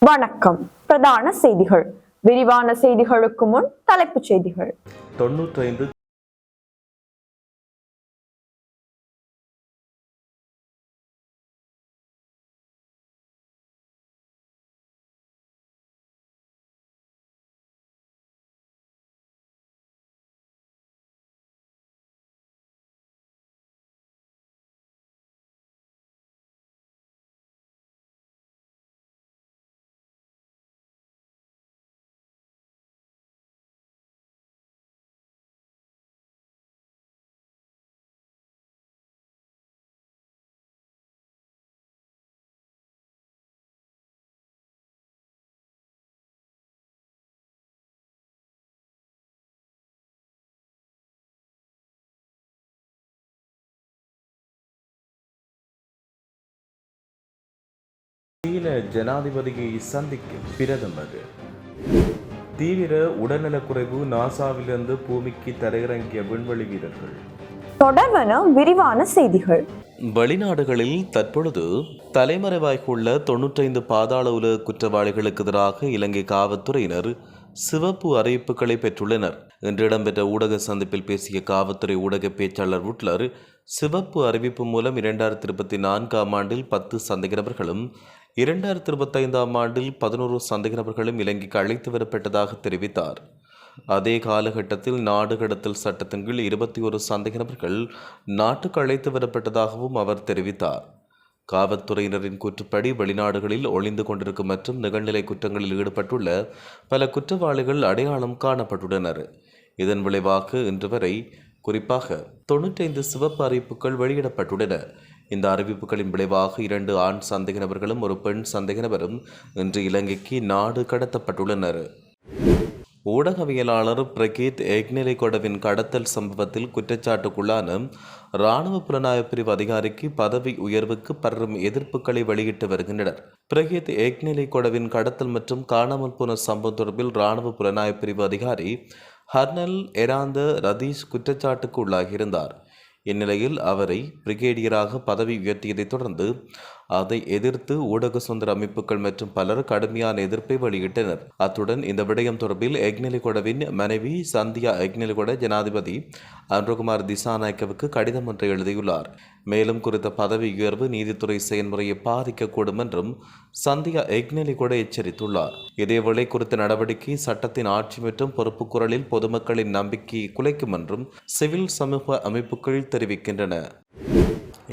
வணக்கம். பிரதான செய்திகள். விரிவான செய்திகளுக்கு முன் தலைப்புச் செய்திகள். 95 சீன ஜனாதிபதியை சந்திக்கும் பிரதமர். தீவிர உடல்நலக்குறைவு, நாசாவிலிருந்து பூமிக்கு தரையிறங்கிய விண்வெளி வீரர்கள். தொடர்வன விரிவான செய்திகள். வெளிநாடுகளில் தற்பொழுது தலைமறைவாய்க்குள்ள 95 பாதாள உலக குற்றவாளிகளுக்கு எதிராக இலங்கை காவல்துறையினர் சிவப்பு அறிவிப்புகளை பெற்றுள்ளனர். இன்று இடம்பெற்ற ஊடக சந்திப்பில் பேசிய காவல்துறை ஊடக பேச்சாளர் வுட்லர், சிவப்பு அறிவிப்பு மூலம் 2024 ஆண்டில் 10 சந்தேக நபர்களும் 2025 ஆண்டில் 11 சந்தேக நபர்களும் இலங்கைக்கு அழைத்து வரப்பட்டதாக தெரிவித்தார். அதே காலகட்டத்தில் நாடு கடத்தல் சட்டத்தின் கீழ் 21 சந்தேக நபர்கள் நாட்டுக்கு அழைத்து வரப்பட்டதாகவும் அவர் தெரிவித்தார். காவல்துறையினரின் கூற்றுப்படி வெளிநாடுகளில் ஒளிந்து கொண்டிருக்கும் மற்றும் நிகழ்நிலை குற்றங்களில் ஈடுபட்டுள்ள பல குற்றவாளிகள் அடையாளம் காணப்பட்டுள்ளனர். இதன் விளைவாக இன்று வரை குறிப்பாக 95 சிவப்பு அறிவிப்புகள் வெளியிடப்பட்டுள்ளன. இந்த அறிவிப்புகளின் விளைவாக 2 ஆண் சந்தேக நபர்களும் ஒரு பெண் சந்தேக நபரும் இன்று இலங்கைக்கு நாடு கடத்தப்பட்டுள்ளனர். ஊடகவியலாளர் பிரகீத் எக்னெலிகொடவின் கடத்தல் சம்பவத்தில் குற்றச்சாட்டுக்குள்ளான இராணுவ புலனாய்வு பிரிவு அதிகாரிக்கு பதவி உயர்வுக்கு பலரும் எதிர்ப்புகளை வெளியிட்டு வருகின்றனர். பிரகீத் எக்னெலிகொடவின் கடத்தல் மற்றும் காணாமல் போன சம்பவம் தொடர்பில் இராணுவ புலனாய்வு பிரிவு அதிகாரி ஹர்னல் எராந்த ரதீஷ் குற்றச்சாட்டுக்கு உள்ளாகியிருந்தார். இந்நிலையில் அவரை பிரிகேடியராக பதவி உயர்த்தியதைத் தொடர்ந்து அதை எதிர்த்து ஊடக சுதந்திர அமைப்புகள் மற்றும் பலர் கடுமையான எதிர்ப்பை வெளியிட்டனர். அத்துடன் இந்த விடயம் தொடர்பில் எக்னெலிகொடவின் மனைவி சந்தியா எக்னெலிகொட ஜனாதிபதி அன்ருகுமார் திசாநாயக்கவுக்கு கடிதம் ஒன்றை எழுதியுள்ளார். மேலும் குறித்த பதவி உயர்வு நீதித்துறை செயல்முறையை பாதிக்கக்கூடும் என்றும் சந்தியா எக்னெலிகொட எச்சரித்துள்ளார். இதேவேளை குறித்த நடவடிக்கை சட்டத்தின் ஆட்சி மற்றும் பொறுப்பு குரலில் பொதுமக்களின் நம்பிக்கையை குலைக்கும் என்றும் சிவில் சமூக அமைப்புகள் தெரிவிக்கின்றன.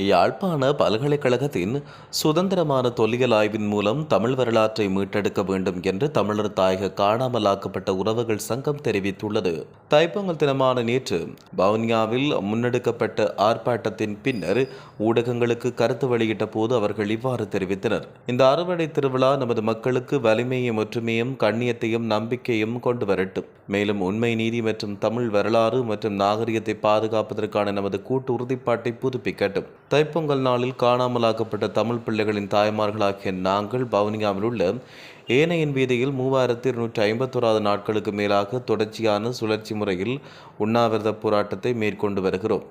யாழ்ப்பாண பல்கலைக்கழகத்தின் சுதந்திரமான தொல்லியல் ஆய்வின் மூலம் தமிழ் வரலாற்றை மீட்டெடுக்க வேண்டும் என்று தமிழர் தாயக காணாமலாக்கப்பட்ட உறவுகள் சங்கம் தெரிவித்துள்ளது. தைப்பொங்கல் தினமான நேற்று வவுனியாவில் முன்னெடுக்கப்பட்ட ஆர்ப்பாட்டத்தின் பின்னர் ஊடகங்களுக்கு கருத்து வெளியிட்ட போது அவர்கள் இவ்வாறு தெரிவித்தனர். இந்த அறுவடை திருவிழா நமது மக்களுக்கு வலிமையும் ஒற்றுமையும் கண்ணியத்தையும் நம்பிக்கையும் கொண்டு வரட்டும். மேலும் உண்மை, நீதி மற்றும் தமிழ் வரலாறு மற்றும் நாகரிகத்தை பாதுகாப்பதற்கான நமது கூட்டு உறுதிப்பாட்டை புதுப்பிக்கட்டும். தைப்பொங்கல் நாளில் காணாமலாக்கப்பட்ட தமிழ் பிள்ளைகளின் தாய்மார்களாகிய நாங்கள் வவுனியாவில் உள்ள ஏனையின் வீதியில் 3251 நாட்களுக்கு மேலாக தொடர்ச்சியான சுழற்சி முறையில் உண்ணாவிரத போராட்டத்தை மேற்கொண்டு வருகிறோம்.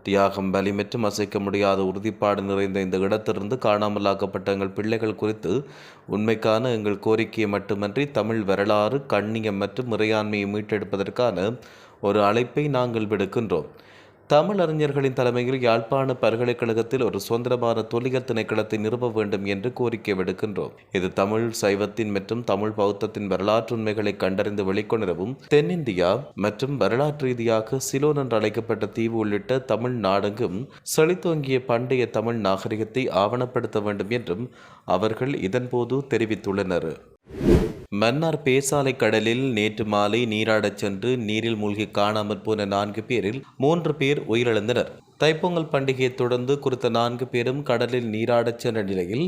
தியாகம், வலி மற்றும் அசைக்க முடியாத உறுதிப்பாடு நிறைந்த இந்த இடத்திலிருந்து காணாமலாக்கப்பட்ட எங்கள் பிள்ளைகள் குறித்து உண்மைக்கான எங்கள் கோரிக்கையை மட்டுமன்றி தமிழ் வரலாறு, கண்ணியம் மற்றும் இறையாண்மையை மீட்டெடுப்பதற்கான ஒரு அழைப்பை நாங்கள் விடுக்கின்றோம். தமிழ் அறிஞர்களின் தலைமையில் யாழ்ப்பாண பல்கலைக்கழகத்தில் ஒரு சுதந்திரமான தொல்லியல் திணைக்களத்தை நிறுவ வேண்டும் என்று கோரிக்கை விடுக்கின்றோம். இது தமிழ் சைவத்தின் மற்றும் தமிழ் பௌத்தத்தின் வரலாற்று உண்மைகளை கண்டறிந்து வெளிக்கொணரவும், தென்னிந்தியா மற்றும் வரலாற்று ரீதியாக சிலோன் என்று அழைக்கப்பட்ட தீவு உள்ளிட்ட தமிழ் நாடெங்கும் செழித்தோங்கிய பண்டைய தமிழ் நாகரிகத்தை ஆவணப்படுத்த வேண்டும் என்றும் அவர்கள் இதன்போது தெரிவித்துள்ளனர். மன்னார் பேசாலை கடலில் நேற்று மாலை நீராடச் சென்று நீரில் மூழ்கி காணாமற் போன 4 பேரில் 3 பேர் உயிரிழந்தனர். தைப்பொங்கல் பண்டிகையை தொடர்ந்து குறித்த 4 பேரும் கடலில் நீராடச் சென்ற நிலையில்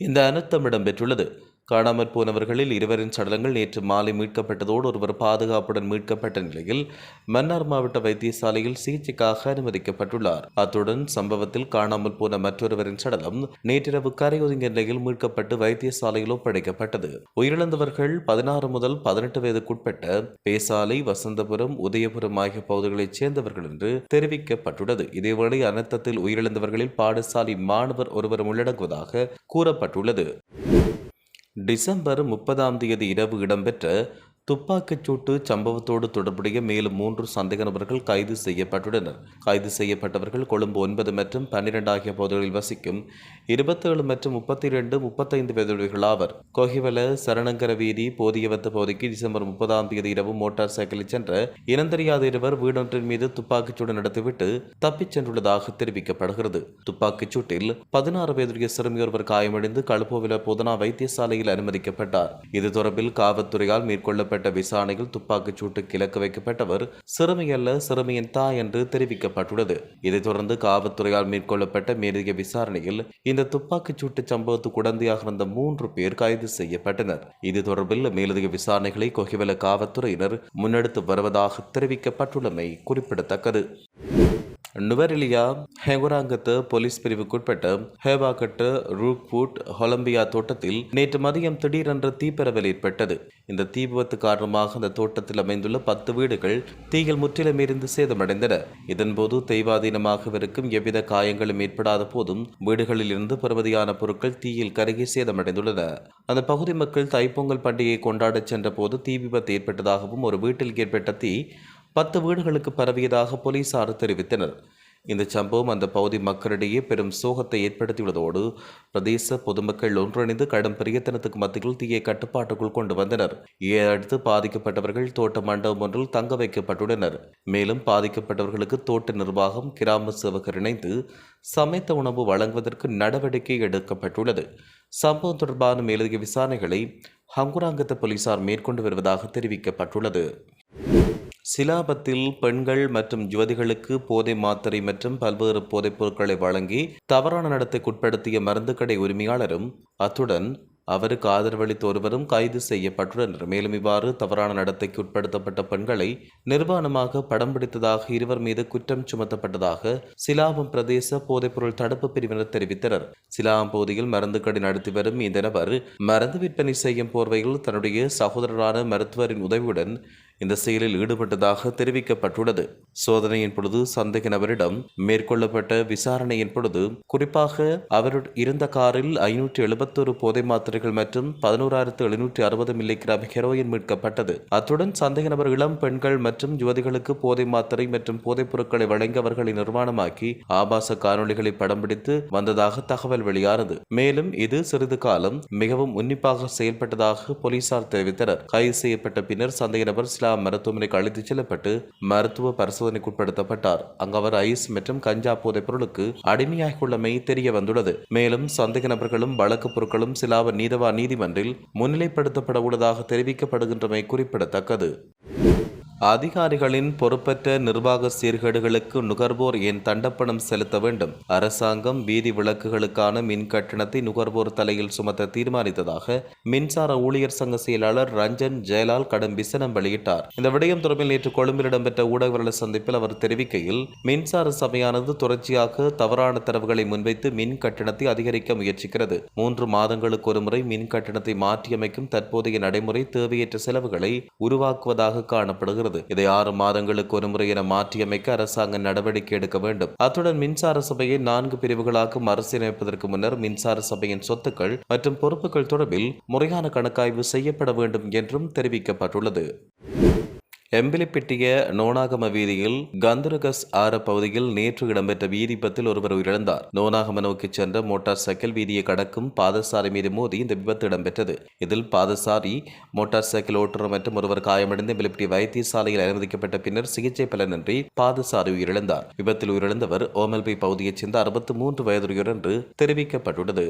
இந்த அனர்த்தம் இடம்பெற்றுள்ளது. காணாமற் போனவர்களில் 2 சடலங்கள் நேற்று மாலை மீட்கப்பட்டதோடு ஒருவர் பாதுகாப்புடன் மீட்கப்பட்ட நிலையில் மன்னார் மாவட்ட வைத்தியசாலையில் சிகிச்சைக்காக அனுமதிக்கப்பட்டுள்ளார். அத்துடன் சம்பவத்தில் காணாமல் போன மற்றொருவரின் சடலம் நேற்றிரவு கரையொதுங்கிய நிலையில் மீட்கப்பட்டு வைத்தியசாலையில் ஒப்படைக்கப்பட்டது. உயிரிழந்தவர்கள் 16 முதல் 18 வயதுக்குட்பட்ட பேசாலை, வசந்தபுரம், உதயபுரம் ஆகிய பகுதிகளைச் சேர்ந்தவர்கள் என்று தெரிவிக்கப்பட்டுள்ளது. இதேவேளை அனர்த்தத்தில் உயிரிழந்தவர்களில் பாடசாலை மாணவர் ஒருவரும் உள்ளடங்குவதாக கூறப்பட்டுள்ளது. டிசம்பர் 30ஆம் தேதி இரவு இடம்பெற்ற துப்பாக்கிச்சூட்டு சம்பவத்தோடு தொடர்புடைய மேலும் 3 சந்தேக நபர்கள் கைது செய்யப்பட்டுள்ளனர். கைது செய்யப்பட்டவர்கள் கொழும்பு 9 மற்றும் 12 ஆகிய பகுதிகளில் வசிக்கும் 27 மற்றும் 32, 35 வயதுடையவர்கள் ஆவர். கொஹிவல சரணங்கர வீதி போதியவத்த பகுதிக்கு டிசம்பர் 30ஆம் தேதி இரவு மோட்டார் சைக்கிளில் சென்ற இனந்தெரியாத இருவர் வீடொன்றின் மீது துப்பாக்கிச்சூடு நடத்திவிட்டு தப்பிச் சென்றுள்ளதாக தெரிவிக்கப்படுகிறது. துப்பாக்கிச்சூட்டில் 16 வயதுடைய சிறுமியொருவர் காயமடைந்து களுப்போவில போதனா வைத்தியசாலையில் அனுமதிக்கப்பட்டார். இது தொடர்பில் காவல்துறையால் மேற்கொள்ளப்பட்ட விசாரணையில் துப்பாக்கிச் சூட்டுக்கு இலக்கு வைக்கப்பட்டவர் சிறுமி அல்ல, சிறுமியின் தாய் என்று தெரிவிக்கப்பட்டுள்ளது. இதைத் தொடர்ந்து காவல்துறையால் மேற்கொள்ளப்பட்ட மேலதிக விசாரணையில் இந்த துப்பாக்கிச் சூட்டு சம்பவத்துக்கு உடந்தையாக இருந்த 3 பேர் கைது செய்யப்பட்டனர். இது தொடர்பில் மேலதிக விசாரணைகளை கொஹிவல காவல்துறையினர் முன்னெடுத்து வருவதாக தெரிவிக்கப்பட்டுள்ளமை குறிப்பிடத்தக்கது. நுவரெலியா ஹெங்குராங்கத்து போலீஸ் பிரிவுக்குட்பட்ட ஹேவாகட்டு ரூக்வுட் ஹொலம்பியா தோட்டத்தில் நேற்று மதியம் திடீரென்று தீப்பரவல் ஏற்பட்டது. இந்த தீ விபத்து காரணமாக அந்த தோட்டத்தில் அமைந்துள்ள 10 வீடுகள் தீயில் முற்றிலும் எரிந்து சேதமடைந்தன. இதன்போது தெய்வாதீனமாகவிருக்கும் எவ்வித காயங்களும் ஏற்படாத போதும் வீடுகளில் இருந்து பெறுமதியான பொருட்கள் தீயில் கருகி சேதமடைந்துள்ளன. அந்த பகுதி மக்கள் தைப்பொங்கல் பண்டிகையை கொண்டாடச் சென்ற போது தீ விபத்து ஏற்பட்டதாகவும் ஒரு வீட்டில் ஏற்பட்ட தீ 10 வீடுகளுக்கு பரவியதாக போலீசார் தெரிவித்தனர். இந்த சம்பவம் அந்த பகுதி மக்களிடையே பெரும் சோகத்தை ஏற்படுத்தியுள்ளதோடு பிரதேச பொதுமக்கள் ஒன்றிணைந்து கடும் பிரியத்தனத்துக்கு மத்தியில் தீயை கட்டுப்பாட்டுக்குள் கொண்டு வந்தனர். இதையடுத்து பாதிக்கப்பட்டவர்கள் தோட்ட மண்டபம் ஒன்றில் தங்க வைக்கப்பட்டுள்ளனர். மேலும் பாதிக்கப்பட்டவர்களுக்கு தோட்ட நிர்வாகம், கிராம சேவகர் இணைந்து சமைத்த உணவு வழங்குவதற்கு நடவடிக்கை எடுக்கப்பட்டுள்ளது. சம்பவம் தொடர்பான மேலதிக விசாரணைகளை ஹங்குராங்கத்த போலீசார் மேற்கொண்டு வருவதாக தெரிவிக்கப்பட்டுள்ளது. சிலாபத்தில் பெண்கள் மற்றும் யுவதிகளுக்கு போதை மாத்திரை மற்றும் பல்வேறு போதைப் பொருட்களை வழங்கி தவறான நடத்தைக்குட்படுத்திய மருந்து கடை உரிமையாளரும் அத்துடன் அவருக்கு ஆதரவளித்த ஒருவரும் கைது செய்யப்பட்டுள்ளனர். மேலும் இவ்வாறு தவறான நடத்தைக்கு உட்படுத்தப்பட்ட பெண்களை நிர்வாணமாக படம் பிடித்ததாக இருவர் மீது குற்றம் சுமத்தப்பட்டதாக சிலாபம் பிரதேச போதைப்பொருள் தடுப்பு பிரிவினர் தெரிவித்தனர். சிலாபம் பகுதியில் மருந்து கடை நடத்தி வரும் இந்த நபர் மருந்து விற்பனை செய்யும் போர்வையில் தன்னுடைய சகோதரரான மருத்துவரின் உதவியுடன் இந்த செயலில் ஈடுபட்டதாக தெரிவிக்கப்பட்டுள்ளது. சோதனையின் பொழுது சந்தேக நபரிடம் மேற்கொள்ளப்பட்ட விசாரணையின் பொழுது குறிப்பாக அவர் இருந்த காரில் 571 போதை மாத்திரைகள் மற்றும் 11,760 மில்லிகிராம் ஹெரோயின் மீட்கப்பட்டது. அத்துடன் சந்தேக நபர் இளம் பெண்கள் மற்றும் யுவதிகளுக்கு போதை மாத்திரை மற்றும் போதைப் பொருட்களை வழங்கி அவர்களை நிர்மாணமாக்கி ஆபாச காணொலிகளை படம் பிடித்து வந்ததாக தகவல் வெளியானது. மேலும் இது சிறிது காலம் மிகவும் உன்னிப்பாக செயல்பட்டதாக போலீசார் தெரிவித்தனர். கைது செய்யப்பட்ட பின்னர் சந்தேக நபர் மருத்துவமனைக்கு அழைத்துச் செல்லப்பட்டு மருத்துவ பரிசோதனைக்கு உட்படுத்தப்பட்டார். அங்கு அவர் ஐஸ் மற்றும் கஞ்சா போதைப் பொருளுக்கு அடிமையாகியுள்ளமை தெரிய வந்துள்ளது. மேலும் சந்தேக நபர்களும் வழக்கு பொருட்களும் சிலாப நீதவான் நீதிமன்றில் முன்னிலைப்படுத்தப்பட உள்ளதாக தெரிவிக்கப்படுகின்றமை குறிப்பிடத்தக்கது. அதிகாரிகளின் பொறுப்பற்ற நிர்வாக சீர்கேடுகளுக்கு நுகர்வோர் ஏன் தண்டப்பணம் செலுத்த வேண்டும்? அரசாங்கம் வீதி விளக்குகளுக்கான மின் கட்டணத்தை நுகர்வோர் தலையில் சுமத்த தீர்மானித்ததாக மின்சார ஊழியர் சங்க செயலாளர் ரஞ்சன் ஜெயலால் கடும் விசனம் வெளியிட்டார். இந்த விடயம் தொடர்பில் நேற்று கொழும்பில் இடம்பெற்ற ஊடகவியலாளர் சந்திப்பில் அவர் தெரிவிக்கையில், மின்சார சபையானது தொடர்ச்சியாக தவறான தரவுகளை முன்வைத்து மின் கட்டணத்தை அதிகரிக்க முயற்சிக்கிறது. 3 மாதங்களுக்கு ஒருமுறை மின் கட்டணத்தை மாற்றியமைக்கும் தற்போதைய நடைமுறை தேவையற்ற செலவுகளை உருவாக்குவதாக காணப்படுகிறது. இதை 6 மாதங்களுக்கு ஒரு முறை என மாற்றியமைக்க அரசாங்கம் நடவடிக்கை எடுக்க வேண்டும். அத்துடன் மின்சார சபையை 4 பிரிவுகளாக மறுசீரமைப்பதற்கு முன்னர் மின்சார சபையின் சொத்துக்கள் மற்றும் பொறுப்புகள் தொடர்பில் முறையான கணக்காய்வு செய்யப்பட வேண்டும் என்றும் தெரிவிக்கப்பட்டுள்ளது. எம்பிலிப்பிட்டிய நோனாகம வீதியில் கந்துரகஸ் ஆர பகுதியில் நேற்று இடம்பெற்ற வீதி விபத்தில் ஒருவர் உயிரிழந்தார். நோனாகம நோக்கி சென்ற மோட்டார் சைக்கிள் வீதியை கடக்கும் பாதசாரி மீது மோதி இந்த விபத்து இடம்பெற்றது. இதில் பாதசாரி, மோட்டார் சைக்கிள் ஓட்டுநர் மற்றும் ஒருவர் காயமடைந்து எம்பிலிப்பிட்டி வைத்தியசாலையில் அனுமதிக்கப்பட்ட பின்னர் சிகிச்சை பலனின்றி பாதசாரி உயிரிழந்தார். விபத்தில் உயிரிழந்தவர் ஓமல்பை பகுதியைச் சேர்ந்த 63 வயதுடையவர் என்று தெரிவிக்கப்பட்டுள்ளது.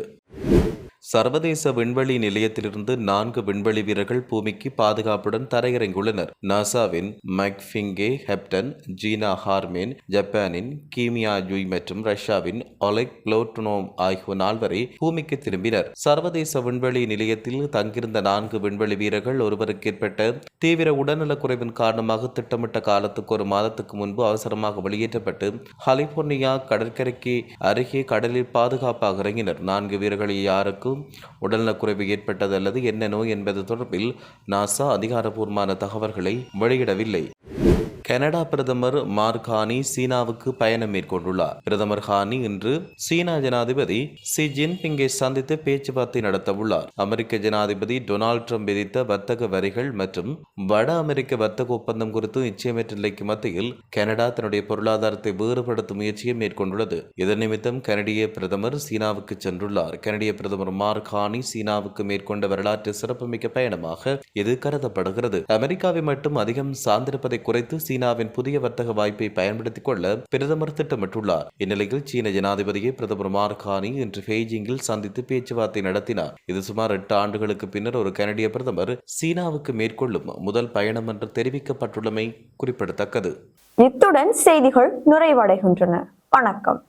சர்வதேச விண்வெளி நிலையத்திலிருந்து 4 விண்வெளி வீரர்கள் பூமிக்கு பாதுகாப்புடன் தரையிறங்கியுள்ளனர். நாசாவின் மைக்ஃபிங்கே ஹெப்டன், ஜீனா ஹார்மேன், ஜப்பானின் கீமியா ஜுய் மற்றும் ரஷ்யாவின் ஒலெக் பிளோட்டனோவ் ஆகிய 4 பூமிக்கு திரும்பினர். சர்வதேச விண்வெளி நிலையத்தில் தங்கியிருந்த 4 விண்வெளி வீரர்கள் ஒருவருக்கு ஏற்பட்ட தீவிர உடல்நலக் குறைவின் காரணமாக திட்டமிட்ட காலத்துக்கு 1 மாதத்துக்கு முன்பு அவசரமாக வெளியேற்றப்பட்டு கலிபோர்னியா கடற்கரைக்கு அருகே கடலில் பாதுகாப்பாக இறங்கினர். 4 வீரர்களில் யாருக்கும் உடல்நலக்குறைவு ஏற்பட்டது அல்லது என்ன நோய் என்பது தொடர்பில் நாசா அதிகாரப்பூர்வமான தகவல்களை வெளியிடவில்லை. கனடா பிரதமர் மார்க் ஹானி சீனாவுக்கு பயணம் மேற்கொண்டுள்ளார். பிரதமர் ஹானி இன்று சீனா ஜனாதிபதி ஷி ஜின்பிங்கை சந்தித்து பேச்சுவார்த்தை நடத்தவுள்ளார். அமெரிக்க ஜனாதிபதி டொனால்ட் ட்ரம்ப் விதித்த வர்த்தக வரிகள் மற்றும் வட அமெரிக்க வர்த்தக ஒப்பந்தம் குறித்து நிச்சயமற்ற நிலைக்கு மத்தியில் கனடா தன்னுடைய பொருளாதாரத்தை வேறுபடுத்தும் முயற்சியை மேற்கொண்டுள்ளது. இதன் நிமித்தம் கனடிய பிரதமர் சீனாவுக்கு சென்றுள்ளார். கனடிய பிரதமர் மார்க் ஹானி சீனாவுக்கு மேற்கொண்ட வரலாற்று சிறப்புமிக்க பயணமாக இது கருதப்படுகிறது. அமெரிக்காவை மட்டும் அதிகம் சார்ந்திருப்பதை குறைத்து சீனாவின் புதிய வர்த்தக வாய்ப்பை பயன்படுத்திக் கொள்ள பிரதமர் திட்டமிட்டுள்ளார். இந்நிலையில் சீன ஜனாதிபதியை பிரதமர் மார்க் ஹானி இன்று பெய்ஜிங்கில் சந்தித்து பேச்சுவார்த்தை நடத்தினார். இது சுமார் 8 ஆண்டுகளுக்கு பின்னர் ஒரு கனடிய பிரதமர் சீனாவுக்கு மேற்கொள்ளும் முதல் பயணம் என்று தெரிவிக்கப்பட்டுள்ளமை குறிப்பிடத்தக்கது. இத்துடன் செய்திகள் நிறைவடைகின்றன. வணக்கம்.